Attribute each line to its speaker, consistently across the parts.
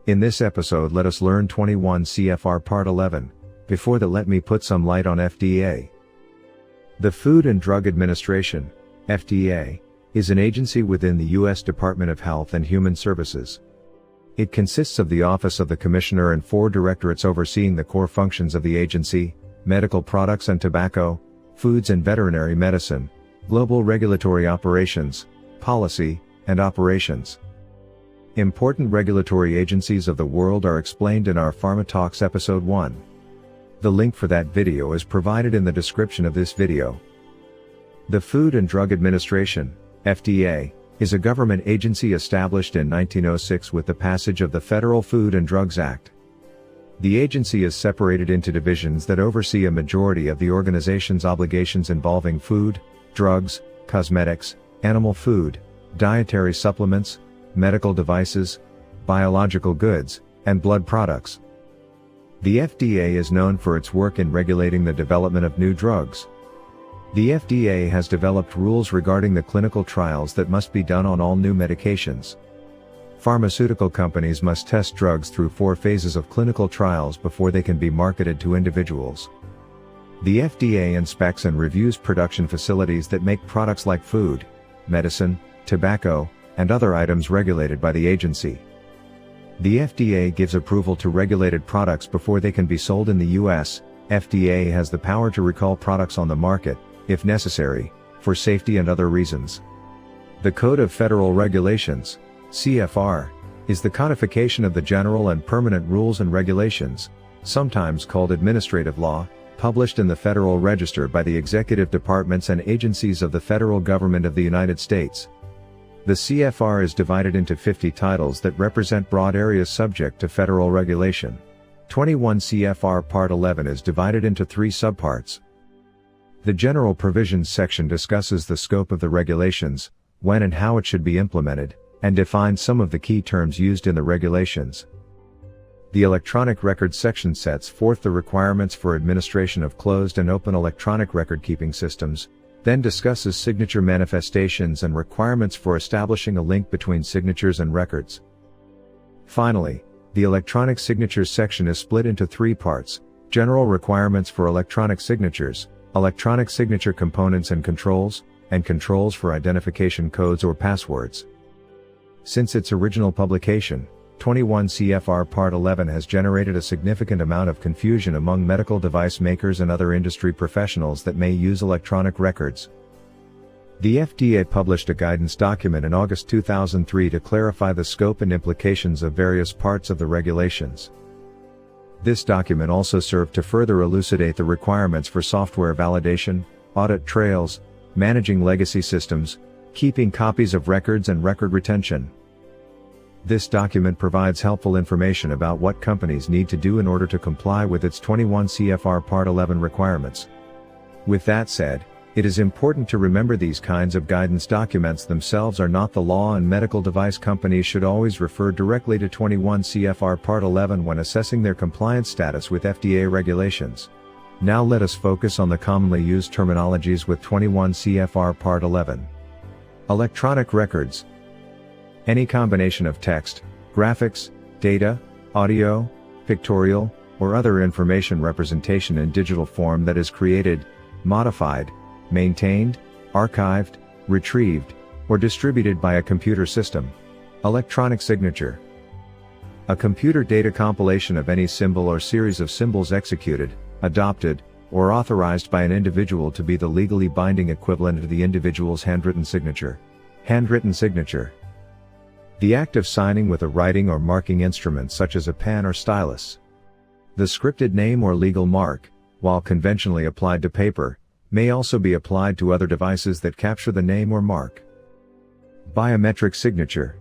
Speaker 1: In this episode, let us learn 21 CFR Part 11. Before that, let me put some light on FDA. The Food and Drug Administration, FDA, is an agency within the U.S. Department of Health and Human Services. It consists of the Office of the Commissioner and 4 directorates overseeing the core functions of the agency: medical products and tobacco, foods and veterinary medicine, global regulatory operations, policy, and operations. Important regulatory agencies of the world are explained in our Pharma Talks Episode 1. The link for that video is provided in the description of this video. The Food and Drug Administration, FDA, is a government agency established in 1906 with the passage of the Federal Food and Drugs Act. The agency is separated into divisions that oversee a majority of the organization's obligations involving food, drugs, cosmetics, animal food, dietary supplements, medical devices, biological goods, and blood products. The FDA is known for its work in regulating the development of new drugs. The FDA has developed rules regarding the clinical trials that must be done on all new medications. Pharmaceutical companies must test drugs through 4 phases of clinical trials before they can be marketed to individuals. The FDA inspects and reviews production facilities that make products like food, medicine, tobacco, and other items regulated by the agency. The FDA gives approval to regulated products before they can be sold in the U.S. FDA has the power to recall products on the market, if necessary, for safety and other reasons. The Code of Federal Regulations, CFR, is the codification of the general and permanent rules and regulations, sometimes called administrative law, published in the Federal Register by the executive departments and agencies of the federal government of the United States. The CFR is divided into 50 titles that represent broad areas subject to federal regulation. 21 CFR Part 11 is divided into 3 subparts. The General Provisions section discusses the scope of the regulations, when and how it should be implemented, and defines some of the key terms used in the regulations. The Electronic Records section sets forth the requirements for administration of closed and open electronic record-keeping systems, then discusses signature manifestations and requirements for establishing a link between signatures and records. Finally, the Electronic Signatures section is split into 3 parts: general requirements for electronic signatures, electronic signature components and controls for identification codes or passwords. Since its original publication, 21 CFR Part 11 has generated a significant amount of confusion among medical device makers and other industry professionals that may use electronic records. The FDA published a guidance document in August 2003 to clarify the scope and implications of various parts of the regulations. This document also served to further elucidate the requirements for software validation, audit trails, managing legacy systems, keeping copies of records and record retention. This document provides helpful information about what companies need to do in order to comply with its 21 CFR Part 11 requirements. With that said, it is important to remember these kinds of guidance documents themselves are not the law, and medical device companies should always refer directly to 21 CFR Part 11 when assessing their compliance status with FDA regulations. Now let us focus on the commonly used terminologies with 21 CFR Part 11. Electronic records. Any combination of text, graphics, data, audio, pictorial, or other information representation in digital form that is created, modified, maintained, archived, retrieved, or distributed by a computer system. Electronic signature. A computer data compilation of any symbol or series of symbols executed, adopted, or authorized by an individual to be the legally binding equivalent of the individual's handwritten signature. Handwritten signature. The act of signing with a writing or marking instrument such as a pen or stylus. The scripted name or legal mark, while conventionally applied to paper, may also be applied to other devices that capture the name or mark. Biometric signature.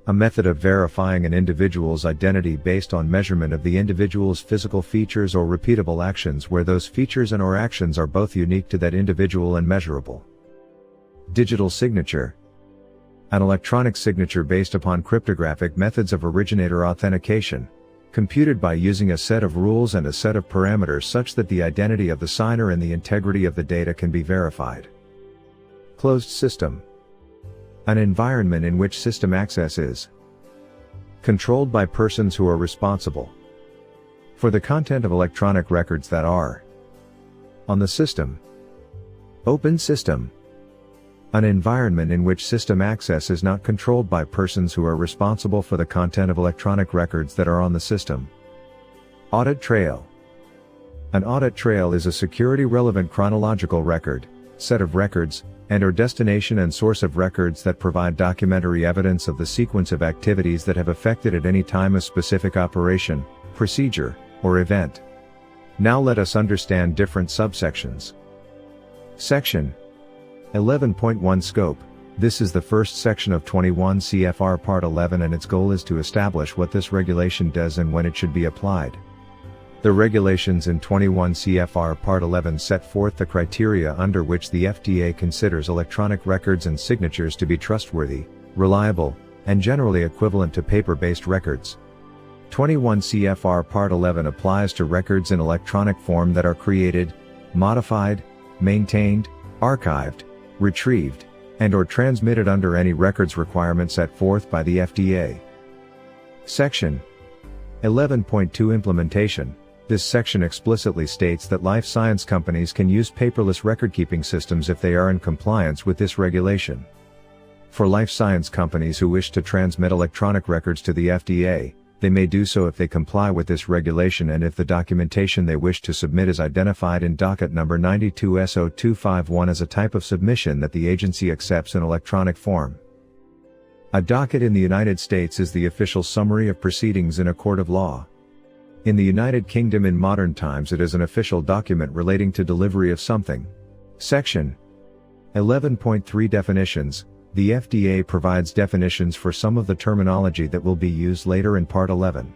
Speaker 1: A method of verifying an individual's identity based on measurement of the individual's physical features or repeatable actions where those features and/or actions are both unique to that individual and measurable. Digital signature. An electronic signature based upon cryptographic methods of originator authentication, computed by using a set of rules and a set of parameters such that the identity of the signer and the integrity of the data can be verified. Closed system. An environment in which system access is Controlled by persons who are responsible for the content of electronic records that are on the system. Open system. An environment in which system access is not controlled by persons who are responsible for the content of electronic records that are on the system. Audit trail. An audit trail is a security-relevant chronological record, set of records, and/or destination and source of records that provide documentary evidence of the sequence of activities that have affected at any time a specific operation, procedure, or event. Now let us understand different subsections. Section 11.1 Scope. This is the first section of 21 CFR Part 11 and its goal is to establish what this regulation does and when it should be applied. The regulations in 21 CFR Part 11 set forth the criteria under which the FDA considers electronic records and signatures to be trustworthy, reliable, and generally equivalent to paper-based records. 21 CFR Part 11 applies to records in electronic form that are created, modified, maintained, archived, retrieved, and/or transmitted under any records requirement set forth by the FDA. Section 11.2 Implementation. This section explicitly states that life science companies can use paperless record-keeping systems if they are in compliance with this regulation. For life science companies who wish to transmit electronic records to the FDA, they may do so if they comply with this regulation and if the documentation they wish to submit is identified in docket number 92S0251 as a type of submission that the agency accepts in electronic form. A docket in the United States is the official summary of proceedings in a court of law. In the United Kingdom in modern times it is an official document relating to delivery of something. Section 11.3 Definitions. The FDA provides definitions for some of the terminology that will be used later in Part 11.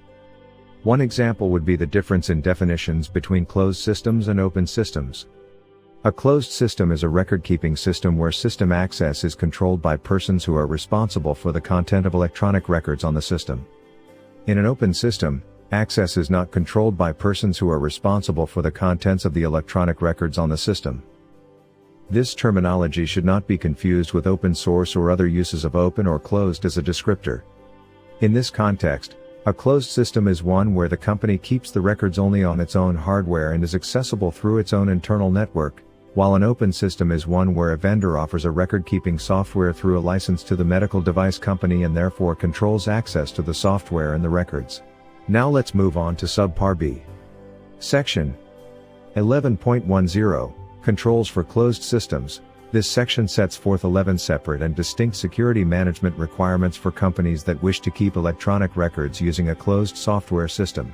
Speaker 1: One example would be the difference in definitions between closed systems and open systems. A closed system is a record-keeping system where system access is controlled by persons who are responsible for the content of electronic records on the system. In an open system, access is not controlled by persons who are responsible for the contents of the electronic records on the system. This terminology should not be confused with open source or other uses of open or closed as a descriptor. In this context, a closed system is one where the company keeps the records only on its own hardware and is accessible through its own internal network, while an open system is one where a vendor offers a record-keeping software through a license to the medical device company and therefore controls access to the software and the records. Now let's move on to Subpart B. Section 11.10. Controls for closed systems. This section sets forth 11 separate and distinct security management requirements for companies that wish to keep electronic records using a closed software system.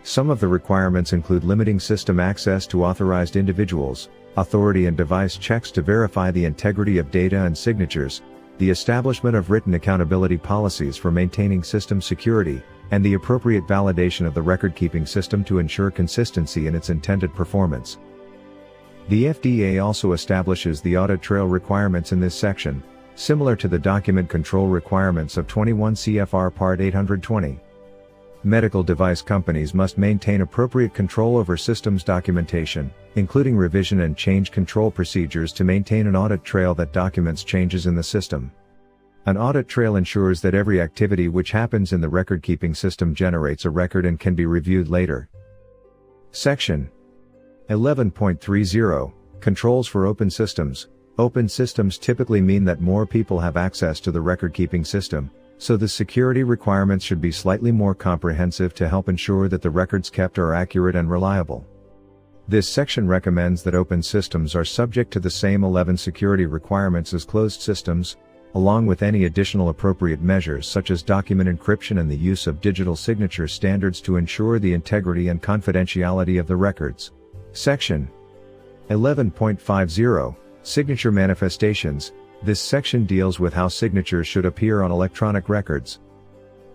Speaker 1: Some of the requirements include limiting system access to authorized individuals, authority and device checks to verify the integrity of data and signatures, the establishment of written accountability policies for maintaining system security, and the appropriate validation of the record-keeping system to ensure consistency in its intended performance. The FDA also establishes the audit trail requirements in this section, similar to the document control requirements of 21 CFR Part 820. Medical device companies must maintain appropriate control over systems documentation, including revision and change control procedures to maintain an audit trail that documents changes in the system. An audit trail ensures that every activity which happens in the record-keeping system generates a record and can be reviewed later. Section 11.30. Controls for open systems. Open systems typically mean that more people have access to the record-keeping system, so the security requirements should be slightly more comprehensive to help ensure that the records kept are accurate and reliable. This section recommends that open systems are subject to the same 11 security requirements as closed systems, along with any additional appropriate measures such as document encryption and the use of digital signature standards to ensure the integrity and confidentiality of the records. Section 11.50. Signature manifestations. This section deals with how signatures should appear on electronic records.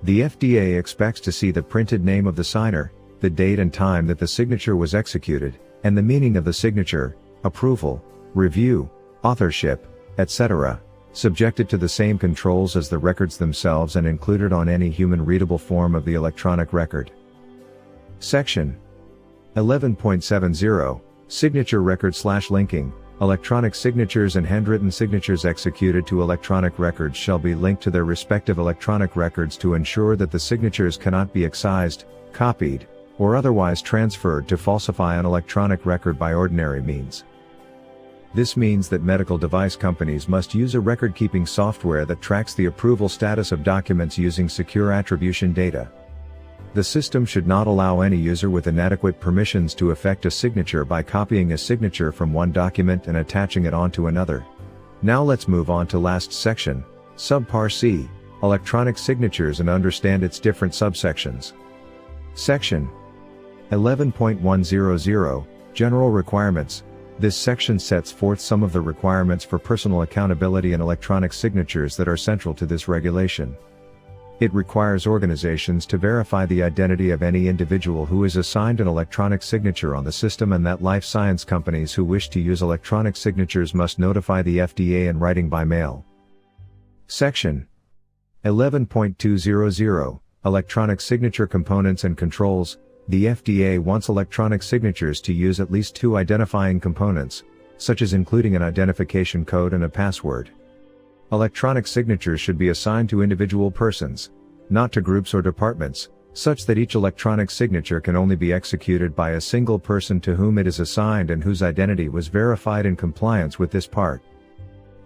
Speaker 1: The FDA expects to see the printed name of the signer, the date and time that the signature was executed, and the meaning of the signature, approval, review, authorship, etc., subjected to the same controls as the records themselves and included on any human-readable form of the electronic record. Section 11.70. Signature record/linking. Electronic signatures and handwritten signatures executed to electronic records shall be linked to their respective electronic records to ensure that the signatures cannot be excised, copied, or otherwise transferred to falsify an electronic record by ordinary means. This means that medical device companies must use a record-keeping software that tracks the approval status of documents using secure attribution data. The system should not allow any user with inadequate permissions to effect a signature by copying a signature from one document and attaching it onto another. Now let's move on to last section, Subpart C, Electronic Signatures, and understand its different subsections. Section 11.100, General Requirements. This section sets forth some of the requirements for personal accountability and electronic signatures that are central to this regulation. It requires organizations to verify the identity of any individual who is assigned an electronic signature on the system, and that life science companies who wish to use electronic signatures must notify the FDA in writing by mail. Section 11.200, Electronic Signature Components and Controls. The FDA wants electronic signatures to use at least two identifying components, such as including an identification code and a password. Electronic signatures should be assigned to individual persons, not to groups or departments, such that each electronic signature can only be executed by a single person to whom it is assigned and whose identity was verified in compliance with this part.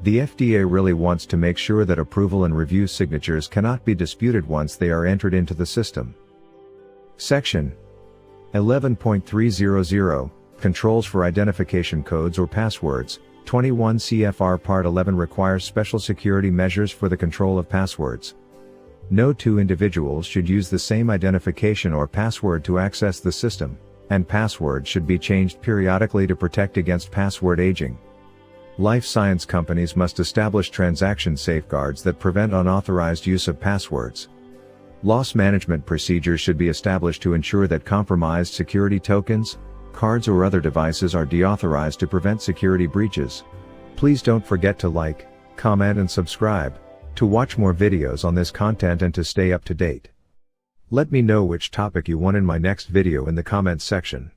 Speaker 1: The FDA really wants to make sure that approval and review signatures cannot be disputed once they are entered into the system. Section 11.300, Controls for Identification Codes or Passwords. 21 CFR Part 11 requires special security measures for the control of passwords. No two individuals should use the same identification or password to access the system, and passwords should be changed periodically to protect against password aging. Life science companies must establish transaction safeguards that prevent unauthorized use of passwords. Loss management procedures should be established to ensure that compromised security tokens, cards, or other devices are deauthorized to prevent security breaches. Please don't forget to like, comment, and subscribe to watch more videos on this content and to stay up to date. Let me know which topic you want in my next video in the comments section.